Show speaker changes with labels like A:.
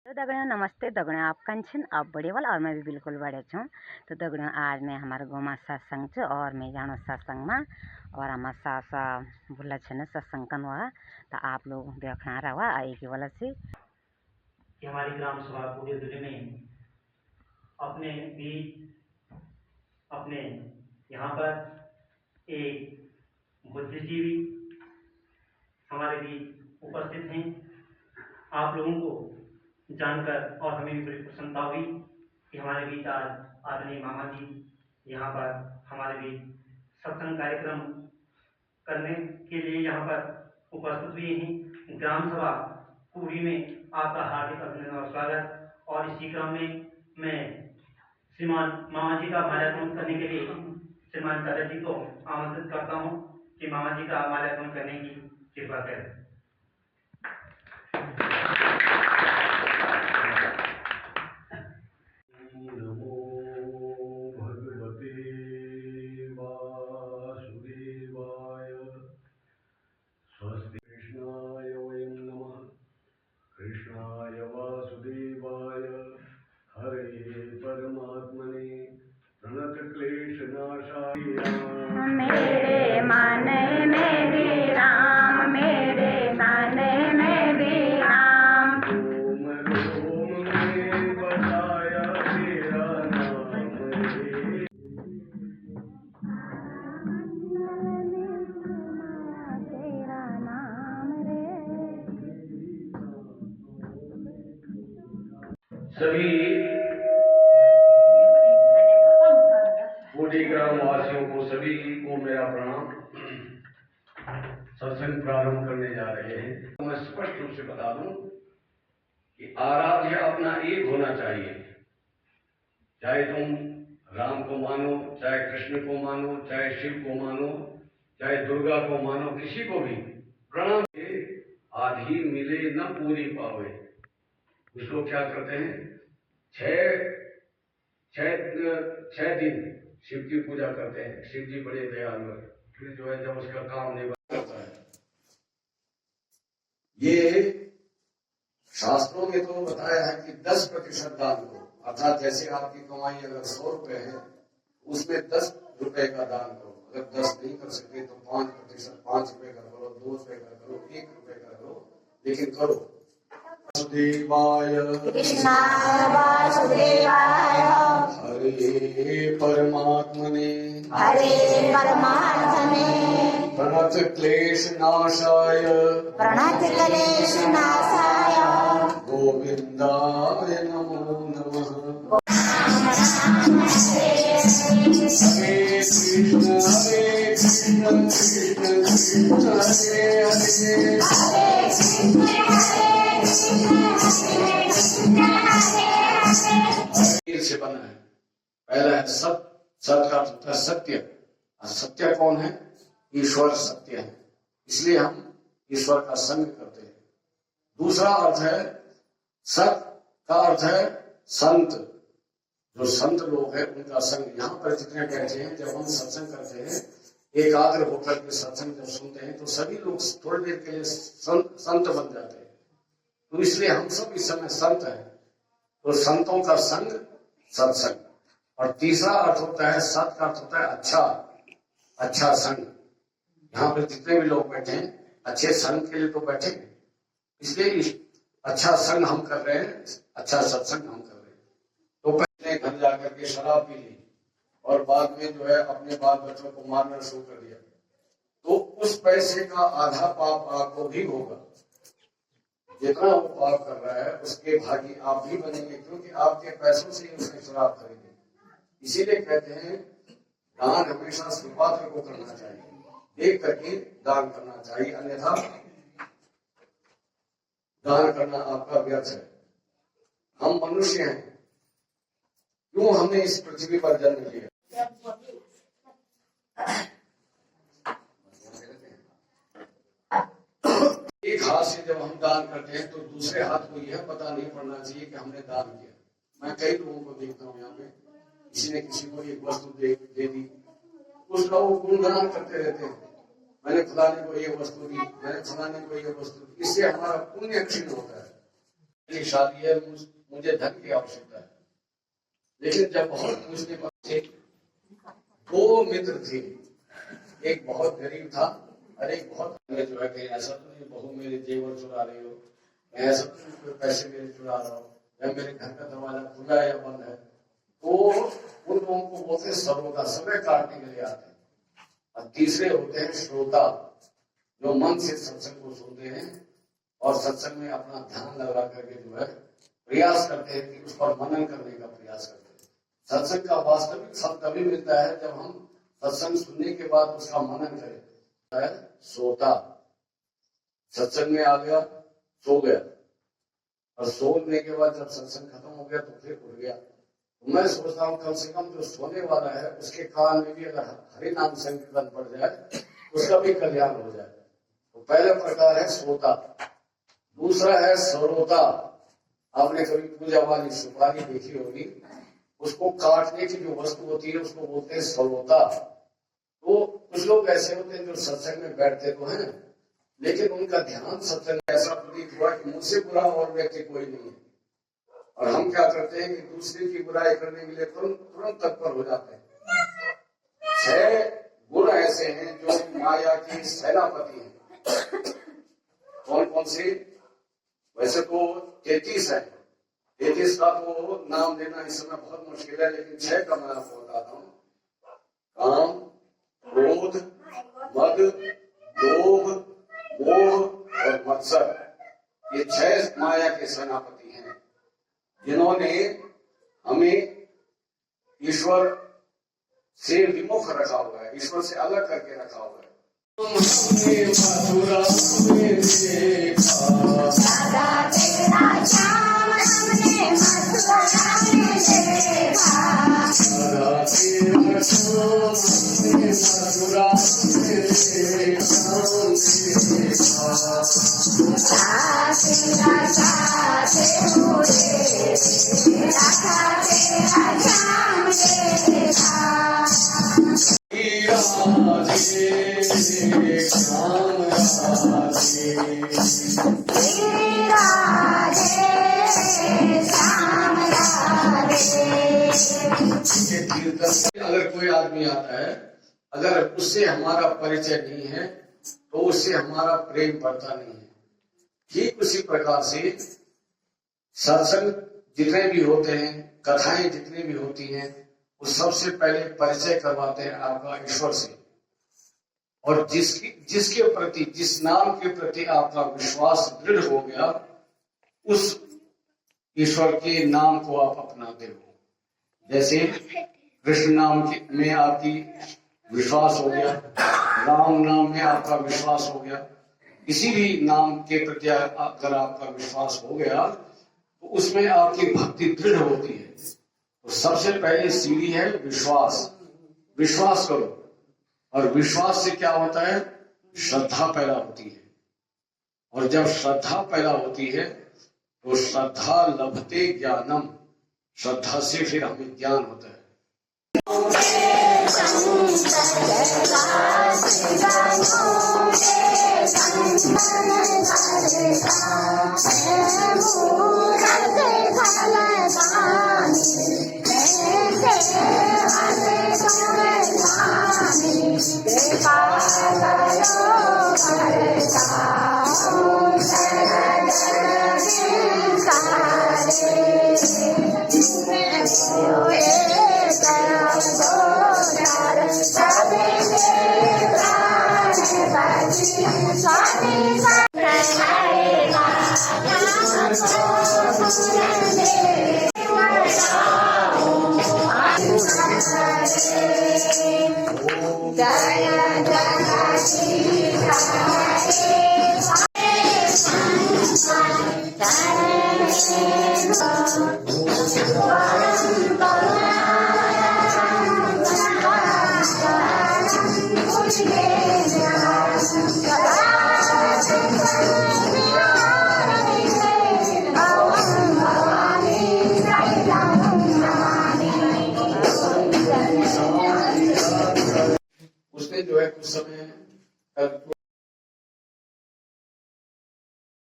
A: तो दगड़ियों नमस्ते दगड़ियों, आप कंचन आप बड़े वाला और मैं भी बिल्कुल बड़े छूँ। तो दगड़ियों आज मैं हमारे गाँव में सत्संग च और मैं जानो सत्संग में और हमारे सासा भुला छे सत्संग कन हुआ। तो आप लोग देखना रहा आई की वाला से
B: कि हमारी ग्राम सभा पूरे जिले में अपने बीच अपने यहाँ पर एक बुद्धिजीवी हमारे बीच उपस्थित हैं। आप लोगों को जानकर और हमें भी बड़ी प्रसन्नता हुई कि हमारे बीच आज आदरणीय मामा जी यहाँ पर हमारे बीच सत्संग कार्यक्रम करने के लिए यहाँ पर उपस्थित हुए हैं। ग्राम सभा पूरी में आपका हार्दिक अभिनंदन और स्वागत। और इसी क्रम में मैं श्रीमान मामा जी का माल्यार्पण करने के लिए श्रीमान चाचा जी को आमंत्रित करता हूँ कि मामा जी का माल्यार्पण करने की कृपा करें।
C: कृष्णाय वासुदेवाय हरे परमात्मने प्रणतक्लेशनाशाय
A: मेरे माने में भी राम, मेरे माने में भी राम।
C: रोम रोम में बताया तेरा नाम रे।
A: तेरा नाम रे।
C: सभी बूढ़ी ग्राम वासियों को सभी को मेरा प्रणाम। सत्संग प्रारंभ करने जा रहे हैं। तो मैं स्पष्ट रूप से बता दूं कि आराध्य अपना एक होना चाहिए। चाहे तुम राम को मानो, चाहे कृष्ण को मानो, चाहे शिव को मानो, चाहे दुर्गा को मानो, किसी को भी प्रणाम के आधी मिले न पूरी पावे। कुछ लोग क्या करते हैं, छह दिन शिव की पूजा करते हैं। शिव जी बड़े दयालु हैं, फिर जो है जब उसका काम नहीं करता है। ये शास्त्रों में तो बताया है कि 10% दान करो, अर्थात जैसे आपकी कमाई अगर 100 रुपए है, उसमें 10 रुपए का दान करो। अगर 10 नहीं कर सकते तो 5%, 5 रुपए का करो, 2 रुपए का करो, 1 रुपए का करो, लेकिन करो। वासुदेवाय
A: कृष्णाय वासुदेवाय
C: हरे परमात्मने
A: हरे परमात्मने
C: प्रणत क्लेश नाशाय
A: प्रणत क्लेश नाशाय
C: गोविंदाय नमो नमः। हरे कृष्ण कृष्ण कृष्ण हरे हरे से बना है। पहला है सत, सत का अर्थ है सत्य। और सत्य कौन है? ईश्वर सत्य है, इसलिए हम ईश्वर का संग करते हैं। दूसरा अर्थ है सत का अर्थ है संत। जो संत लोग हैं उनका संग। यहाँ पर जितने बैठे हैं, जब हम सत्संग करते हैं, एकाग्र होकर के सत्संग जब सुनते हैं, तो सभी लोग थोड़ी देर के लिए संत बन जाते हैं। तो इसलिए हम सब इस समय संत हैं। तो संतों का संग सत्संग। और तीसरा अर्थ होता है सत का अर्थ होता है अच्छा, अच्छा संग। यहाँ पर जितने भी लोग बैठे हैं अच्छे संग के लिए तो बैठे, इसलिए अच्छा संग हम कर रहे हैं, अच्छा सत्संग हम कर रहे हैं। तो पहले घर जाकर के शराब पी ली और बाद में जो है अपने बाल बच्चों को मारना शुरू कर दिया, तो उस पैसे का आधा पाप आपको भी होगा। जितना वो पाप कर रहा है उसके भागी आप भी बनेंगे, क्योंकि आपके पैसों से ही उसने शराब खरीदी। इसीलिए कहते हैं दान हमेशा सुपात्र को करना चाहिए, देख करके दान करना चाहिए, अन्यथा दान करना आपका व्यर्थ है। हम मनुष्य हैं, क्यों हमने इस पृथ्वी पर जन्म लिया? एक हाथ से जब हम दान करते हैं तो दूसरे हाथ को यह पता नहीं पड़ना चाहिए कि हमने दान किया। मैं कई लोगों को देखता हूँ यहाँ पे, किसी ने किसी को एक वस्तु दे दी, कुछ लोग गुणगान करते रहते हैं, मैंने फलाने को ये वस्तु दी, मैंने फलाने को ये वस्तु दी। इससे हमारा पुण्य क्षीण होता है। मेरी शादी है, मुझे धन की आवश्यकता है। लेकिन जब बहुत पूछने पर दो मित्र थे, एक बहुत गरीब था और एक बहुत जो है कि ऐसा तो नहीं बहू मेरे जेवर चुरा रही हो, ऐसा तो पैसे मेरे चुरा रहा हो, या मेरे घर का दरवाजा खुला है या बंद है। तो उन लोगों को बोलते श्रोता, समय काटने के लिए आते हैं। और तीसरे होते हैं श्रोता, जो मन से सत्संग को सुनते हैं और सत्संग में अपना ध्यान लगा करके जो है प्रयास करते हैं कि उस पर मनन करने का प्रयास करते हैं। सत्संग का वास्तविक फल तभी मिलता है जब हम सत्संग सुनने के बाद उसका मनन करें। सोता, सत्संग में आ गया, सो गया, और सोने के बाद जब सत्संग खत्म हो गया तो फिर उठ गया। तो मैं सोचता हूँ कम से कम जो सोने वाला है उसके कान में भी अगर हरि नाम संकीर्तन पड़ जाए उसका भी कल्याण हो जाए। तो पहला प्रकार है सोता। दूसरा है सरोता। आपने कभी पूजा वाली सुपारी देखी होगी, उसको काटने की जो वस्तु होती है उसको बोलते हैं सरोता। तो कुछ लोग ऐसे होते हैं जो सत्संग में बैठते तो हैं, लेकिन उनका ध्यान सत्संग ऐसा प्रतीत हुआ कि मुझसे बुरा और व्यक्ति कोई नहीं है, और हम क्या करते हैं कि दूसरे की बुराई करने के लिए तुरंत तत्पर हो जाते हैं। 6 गुण ऐसे हैं जो माया की सेनापति हैं। कौन कौन से? वैसे तो 33 है, 33 का तो नाम लेना इस समय बहुत मुश्किल है, लेकिन 6 का मैं आपको बताता हूँ। काम, क्रोध, मद, लोभ, मोह और मत्सर, ये 6 माया के सेनापति हैं, जिन्होंने हमें ईश्वर से विमुख रखा हुआ है, ईश्वर से अलग करके रखा हुआ है। अगर कोई आदमी आता है, अगर उससे हमारा परिचय नहीं है तो उससे हमारा प्रेम बढ़ता नहीं है। ठीक उसी प्रकार से सत्संग जितने भी होते हैं, कथाएं जितनी भी होती हैं, वो सबसे पहले परिचय करवाते हैं आपका ईश्वर से। और जिसके प्रति, जिस नाम के प्रति आपका विश्वास दृढ़ हो गया, उस ईश्वर के नाम को आप अपनाते हो। जैसे कृष्ण नाम में आपकी विश्वास हो गया, राम नाम में आपका विश्वास हो गया, किसी भी नाम के प्रति अगर आपका विश्वास हो गया तो उसमें आपकी भक्ति दृढ़ होती है। तो सबसे पहले सीढ़ी है विश्वास। विश्वास करो, और विश्वास से क्या होता है? श्रद्धा पैदा होती है, और जब श्रद्धा पैदा होती है तो श्रद्धा लभते ज्ञानम, श्रद्धा से फिर हमें ज्ञान होता है।
D: Oh, yeah.